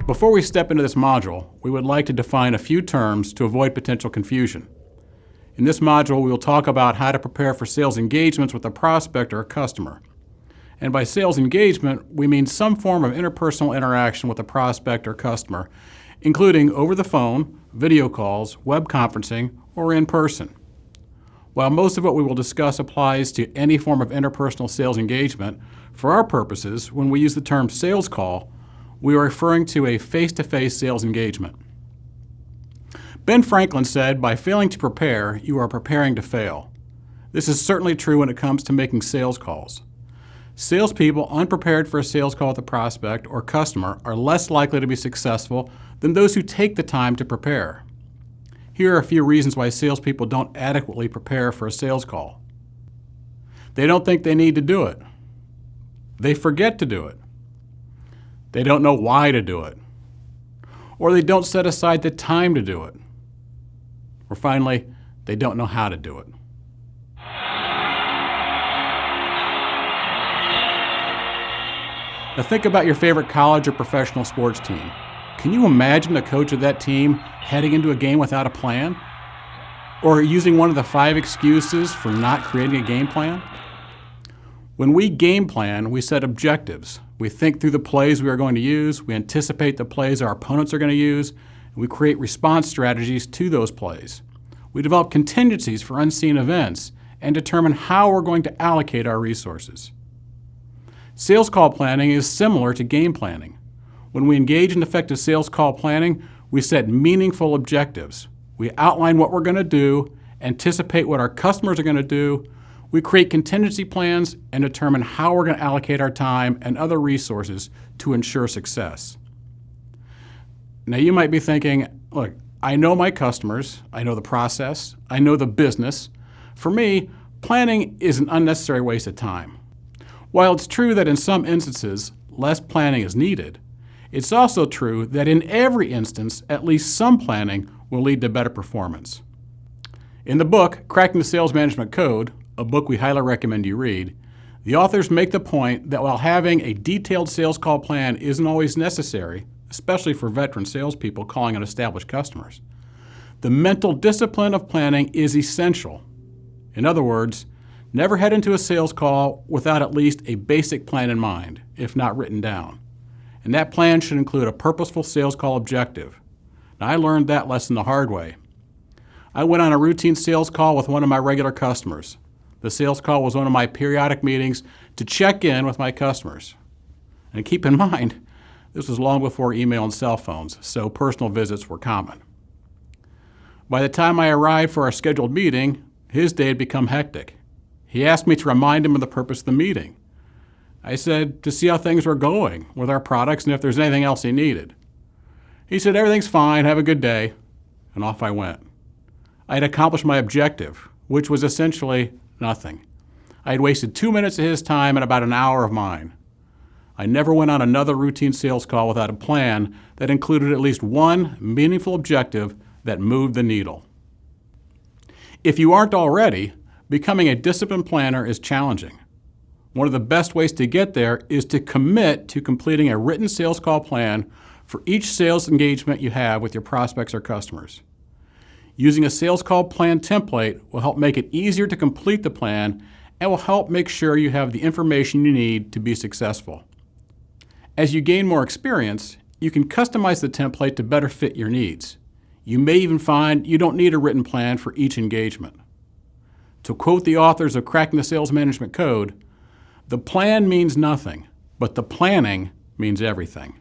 Before we step into this module, we would like to define a few terms to avoid potential confusion. In this module, we will talk about how to prepare for sales engagements with a prospect or a customer. And by sales engagement, we mean some form of interpersonal interaction with a prospect or customer, including over the phone, video calls, web conferencing, or in person. While most of what we will discuss applies to any form of interpersonal sales engagement, for our purposes, when we use the term sales call, we are referring to a face-to-face sales engagement. Ben Franklin said, "By failing to prepare, you are preparing to fail." This is certainly true when it comes to making sales calls. Salespeople unprepared for a sales call with a prospect or customer are less likely to be successful than those who take the time to prepare. Here are a few reasons why salespeople don't adequately prepare for a sales call. They don't think they need to do it. They forget to do it. They don't know why to do it. Or they don't set aside the time to do it. Or finally, they don't know how to do it. Now think about your favorite college or professional sports team. Can you imagine the coach of that team heading into a game without a plan? Or using one of the 5 excuses for not creating a game plan? When we game plan, we set objectives. We think through the plays we are going to use, we anticipate the plays our opponents are going to use, and we create response strategies to those plays. We develop contingencies for unseen events and determine how we're going to allocate our resources. Sales call planning is similar to game planning. When we engage in effective sales call planning, we set meaningful objectives. We outline what we're going to do, anticipate what our customers are going to do, we create contingency plans, and determine how we're going to allocate our time and other resources to ensure success. Now you might be thinking, look, I know my customers, I know the process, I know the business. For me, planning is an unnecessary waste of time. While it's true that in some instances, less planning is needed, it's also true that in every instance, at least some planning will lead to better performance. In the book, Cracking the Sales Management Code, a book we highly recommend you read, the authors make the point that while having a detailed sales call plan isn't always necessary, especially for veteran salespeople calling on established customers, the mental discipline of planning is essential. In other words, never head into a sales call without at least a basic plan in mind, if not written down. And that plan should include a purposeful sales call objective. Now, I learned that lesson the hard way. I went on a routine sales call with one of my regular customers. The sales call was one of my periodic meetings to check in with my customers. And keep in mind, this was long before email and cell phones, so personal visits were common. By the time I arrived for our scheduled meeting, his day had become hectic. He asked me to remind him of the purpose of the meeting. I said to see how things were going with our products and if there's anything else he needed. He said, "Everything's fine, have a good day," and off I went. I had accomplished my objective, which was essentially nothing. I had wasted 2 minutes of his time and about an hour of mine. I never went on another routine sales call without a plan that included at least one meaningful objective that moved the needle. If you aren't already, becoming a disciplined planner is challenging. One of the best ways to get there is to commit to completing a written sales call plan for each sales engagement you have with your prospects or customers. Using a sales call plan template will help make it easier to complete the plan and will help make sure you have the information you need to be successful. As you gain more experience, you can customize the template to better fit your needs. You may even find you don't need a written plan for each engagement. To quote the authors of Cracking the Sales Management Code, "The plan means nothing, but the planning means everything."